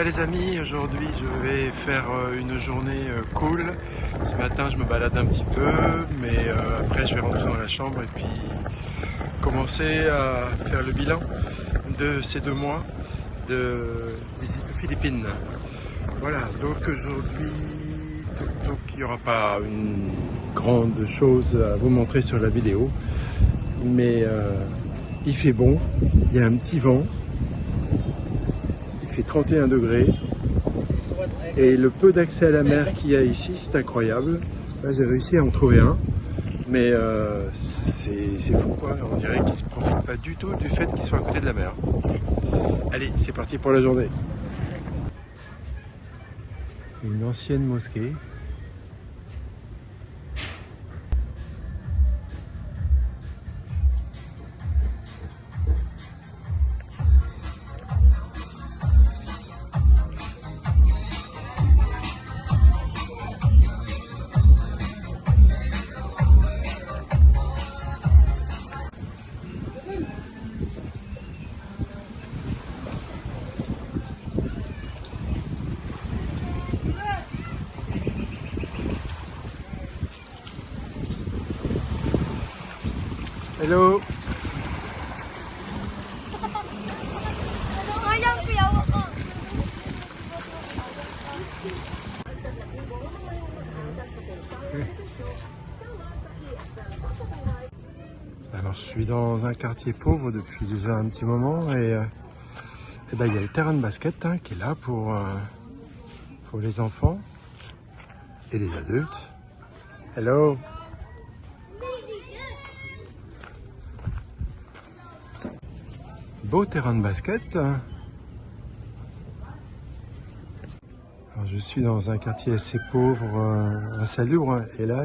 Les amis, aujourd'hui je vais faire une journée cool. Ce matin je me balade un petit peu, mais après je vais rentrer dans la chambre et puis commencer à faire le bilan de ces 2 mois de visite aux Philippines. Voilà, donc aujourd'hui il n'y aura pas une grande chose à vous montrer sur la vidéo, mais il fait bon, il y a un petit vent. 31 degrés et le peu d'accès à la mer qu'il y a ici, c'est incroyable. Là j'ai réussi à en trouver un, mais c'est fou quoi, on dirait qu'ils ne se profitent pas du tout du fait qu'ils soient à côté de la mer. Allez, c'est parti pour la journée. Une ancienne mosquée. Hello. Alors je suis dans un quartier pauvre depuis déjà un petit moment et ben, il y a le terrain de basket qui est là pour les enfants et les adultes. Hello. Beau terrain de basket. Alors, je suis dans un quartier assez pauvre, insalubre, et là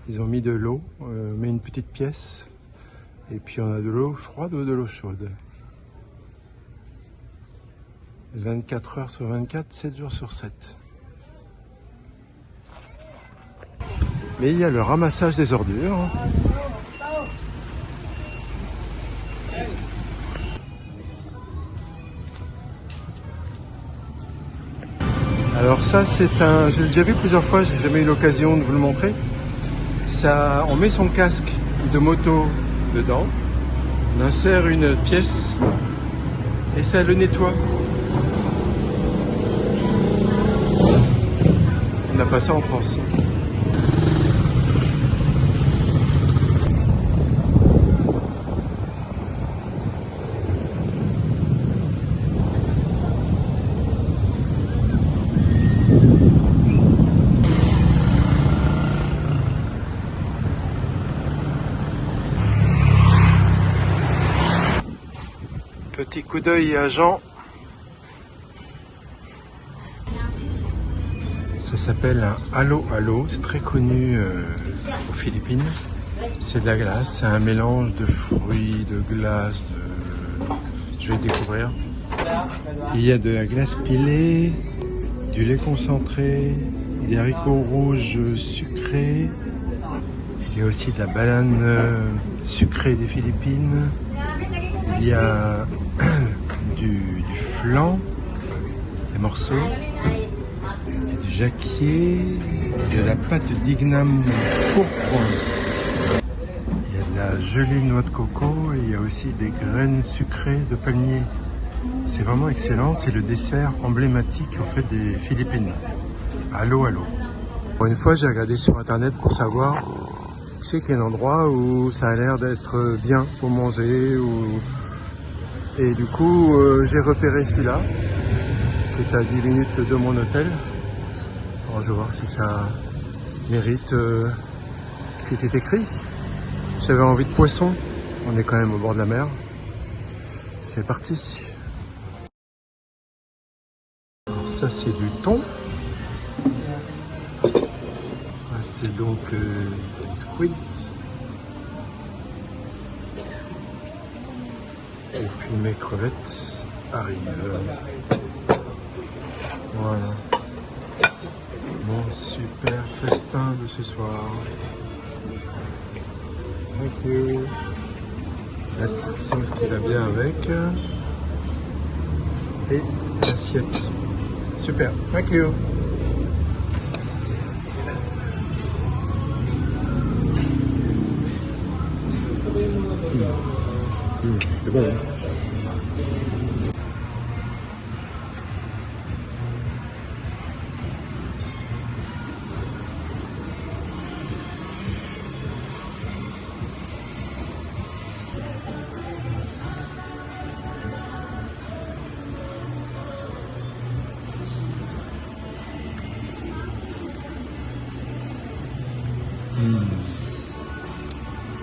ils ont mis de l'eau, mais une petite pièce, et puis on a de l'eau froide ou de l'eau chaude. 24 heures sur 24, 7 jours sur 7. Mais il y a le ramassage des ordures. Alors ça c'est un, je l'ai déjà vu plusieurs fois, j'ai jamais eu l'occasion de vous le montrer. Ça, on met son casque de moto dedans, on insère une pièce et ça le nettoie. On n'a pas ça en France. Petit coup d'œil à Jean. Ça s'appelle un halo halo, c'est très connu aux Philippines. C'est de la glace, c'est un mélange de fruits, de glace, je vais découvrir. Il y a de la glace pilée, du lait concentré, des haricots rouges sucrés. Il y a aussi de la banane sucrée des Philippines. Il y a du flan, des morceaux. Il y a du jacquier, de la pâte d'igname pourpre. Il y a de la gelée noix de coco et il y a aussi des graines sucrées de palmier. C'est vraiment excellent, c'est le dessert emblématique en fait des Philippines. Allô, allô. Pour une fois, j'ai regardé sur internet pour savoir où c'est qu'il y a un endroit où ça a l'air d'être bien pour manger. Et du coup, j'ai repéré celui-là, qui est à 10 minutes de mon hôtel. Alors, je vais voir si ça mérite ce qui était écrit. J'avais envie de poisson, on est quand même au bord de la mer. C'est parti. Alors ça c'est du thon. C'est donc des squids. Et puis mes crevettes arrivent. Voilà. Mon super festin de ce soir. Thank you. La petite sauce qui va bien avec. Et l'assiette. Super. Thank you. C'est bon.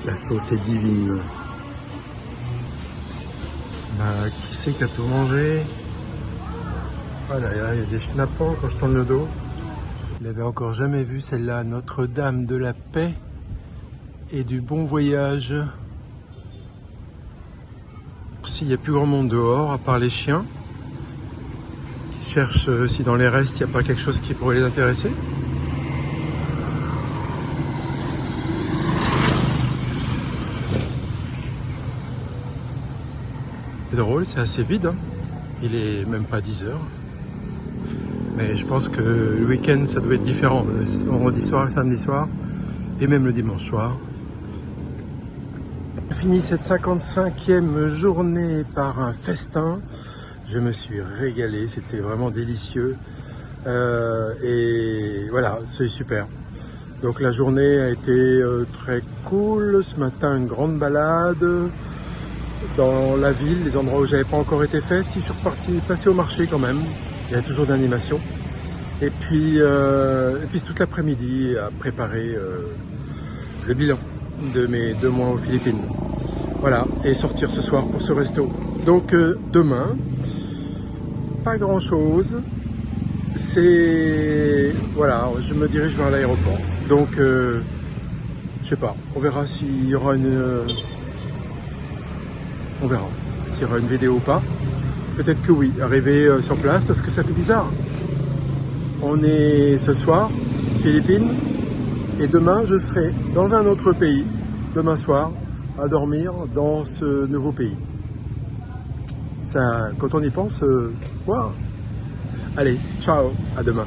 La sauce est divine. Bah, qui c'est qui a tout mangé? Voilà, il y a des schnappants quand je tourne le dos. Je n'avais encore jamais vu celle-là, Notre-Dame de la Paix et du Bon Voyage. S'il n'y a plus grand monde dehors, à part les chiens, qui cherchent si dans les restes, il n'y a pas quelque chose qui pourrait les intéresser. C'est drôle, c'est assez vide, hein. Il est même pas 10 heures. Mais je pense que le week-end, ça doit être différent. Le vendredi soir, le samedi soir et même le dimanche soir. J'ai fini cette 55e journée par un festin. Je me suis régalé, c'était vraiment délicieux. Et voilà, c'est super. Donc la journée a été très cool. Ce matin, une grande balade dans la ville, les endroits où j'avais pas encore été fait. Si je suis reparti, passé au marché quand même, il y a toujours d'animation. Et puis toute l'après-midi à préparer le bilan de mes 2 mois aux Philippines. Voilà, et sortir ce soir pour ce resto. Donc demain, pas grand chose. C'est voilà, je me dirige vers l'aéroport. Donc je sais pas, on verra s'il y aura on verra s'il y aura une vidéo ou pas. Peut-être que oui, arriver sur place parce que ça fait bizarre. On est ce soir, Philippines, et demain je serai dans un autre pays, demain soir, à dormir dans ce nouveau pays. Ça, quand on y pense, wow. Allez, ciao, à demain.